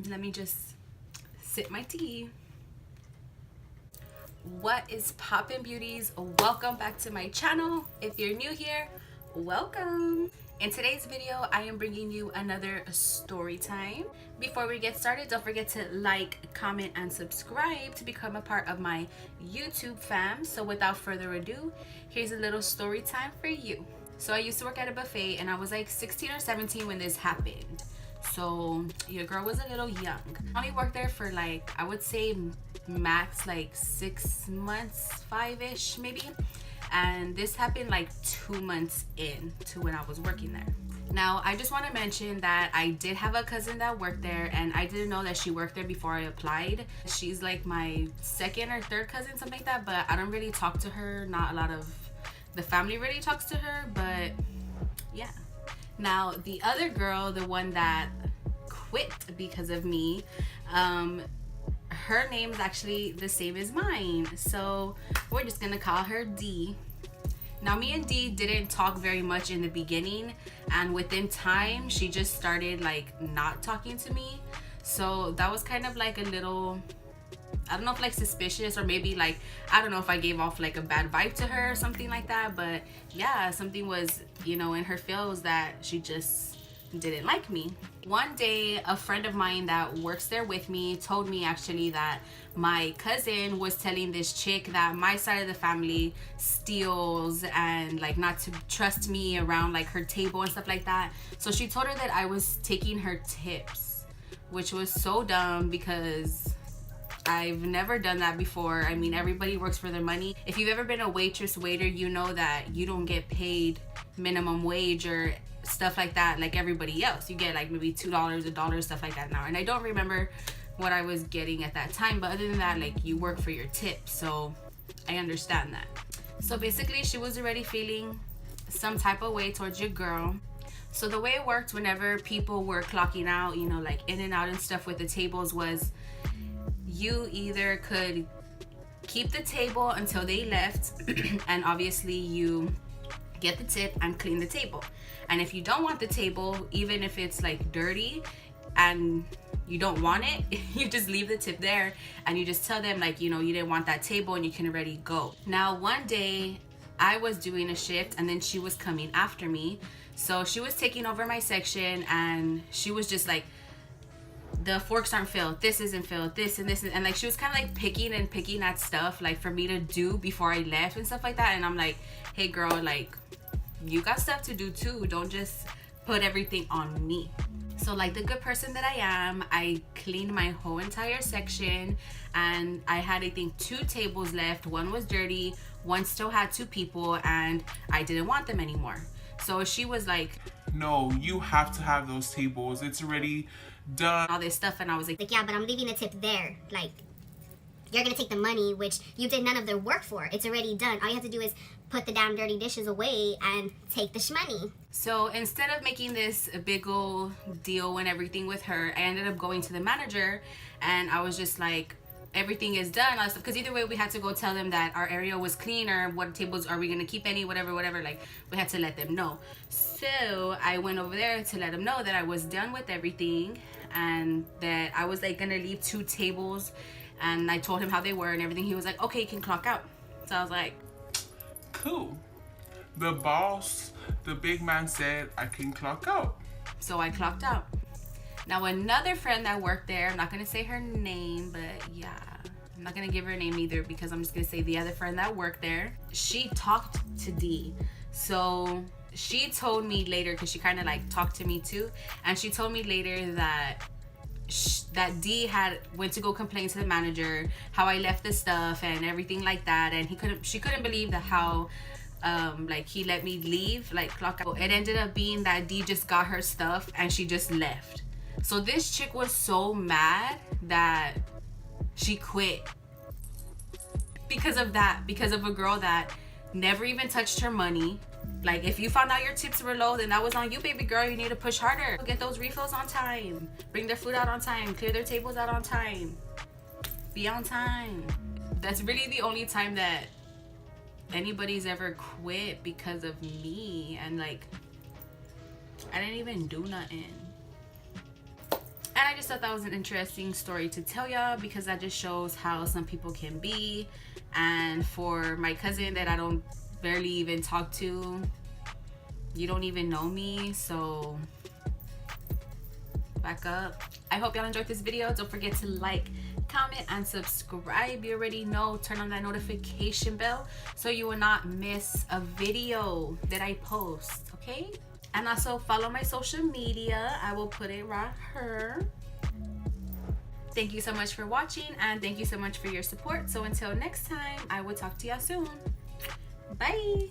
Let me just sip my tea. What is poppin', beauties? Welcome back to my channel. If you're new here, welcome. In today's video, I am bringing you another story time. Before we get started, don't forget to like, comment, and subscribe to become a part of my YouTube fam. So without further ado, here's a little story time for you. So I used to work at a buffet and I was like 16 or 17 when this happened. So your girl was a little young. I only worked there for like, I would say max like 6 months, 5-ish maybe. And this happened like 2 months in to when I was working there. Now, I just want to mention that I did have a cousin that worked there, and I didn't know that she worked there before I applied. She's like my second or third cousin, something like that, but I don't really talk to her. Not a lot of the family really talks to her, but yeah. Now, the other girl, the one that quit because of me, her name is actually the same as mine, so we're just gonna call her D. Now, me and D didn't talk very much in the beginning, and within time she just started like not talking to me. So that was kind of like a little, I don't know if like suspicious, or maybe like, I don't know if I gave off like a bad vibe to her or something like that, but yeah, something was, you know, in her feels that she just didn't like me. One day, a friend of mine that works there with me told me actually that my cousin was telling this chick that my side of the family steals and like not to trust me around like her table and stuff like that. So she told her that I was taking her tips, which was so dumb because I've never done that before. I mean, everybody works for their money. If you've ever been a waitress, waiter, you know that you don't get paid minimum wage or stuff like that like everybody else. You get like maybe $2, $1, stuff like that now. And I don't remember what I was getting at that time, but other than that, like, you work for your tips, so I understand that. So basically, she was already feeling some type of way towards your girl. So the way it worked whenever people were clocking out, you know, like in and out and stuff with the tables, was you either could keep the table until they left and obviously you get the tip and clean the table. And if you don't want the table, even if it's like dirty and you don't want it, you just leave the tip there and you just tell them like, you know, you didn't want that table and you can already go. Now, one day I was doing a shift and then she was coming after me. So she was taking over my section and she was just like, the forks aren't filled, this isn't filled, this and this, and like she was kind of like picking at stuff like for me to do before I left and stuff like that. And I'm like, hey girl, like, you got stuff to do too, don't just put everything on me. So like the good person that I am, I cleaned my whole entire section and I had, I think, 2 tables left. One was dirty, one still had 2 people, and I didn't want them anymore. So she was like, no, you have to have those tables, it's already done, all this stuff. And I was like, yeah, but I'm leaving the tip there. Like, you're gonna take the money, which you did none of the work for. It's already done. All you have to do is put the damn dirty dishes away and take the shmoney. So instead of making this a big old deal and everything with her, I ended up going to the manager and I was just like, everything is done, because either way we had to go tell them that our area was clean, or what tables are we gonna keep, any whatever, like we had to let them know. So I went over there to let them know that I was done with everything and that I was like gonna leave 2 tables, and I told him how they were and everything. He was like, okay, you can clock out. So I was like, cool. The boss, the big man, said I can clock out. So I clocked out. Now, another friend that worked there, I'm not gonna say her name, but yeah, I'm not gonna give her name either, because I'm just gonna say the other friend that worked there, she talked to D. So she told me later, because she kind of like talked to me too, and she told me later that that D had went to go complain to the manager how I left the stuff and everything like that, and she couldn't believe that how like he let me leave, like clock out. It ended up being that D just got her stuff and she just left. So this chick was so mad that she quit because of that, because of a girl that never even touched her money. Like, if you found out your tips were low, then that was on you, baby girl. You need to push harder. Get those refills on time. Bring their food out on time. Clear their tables out on time. Be on time. That's really the only time that anybody's ever quit because of me. And like, I didn't even do nothing. And I just thought that was an interesting story to tell y'all, because that just shows how some people can be. And for my cousin that I don't barely even talk to, you don't even know me, so back up. I hope y'all enjoyed this video. Don't forget to like, comment, and subscribe. You already know, turn on that notification bell so you will not miss a video that I post, okay? And also follow my social media. I will put it right here. Thank you so much for watching, and thank you so much for your support. So until next time, I will talk to y'all soon. Bye.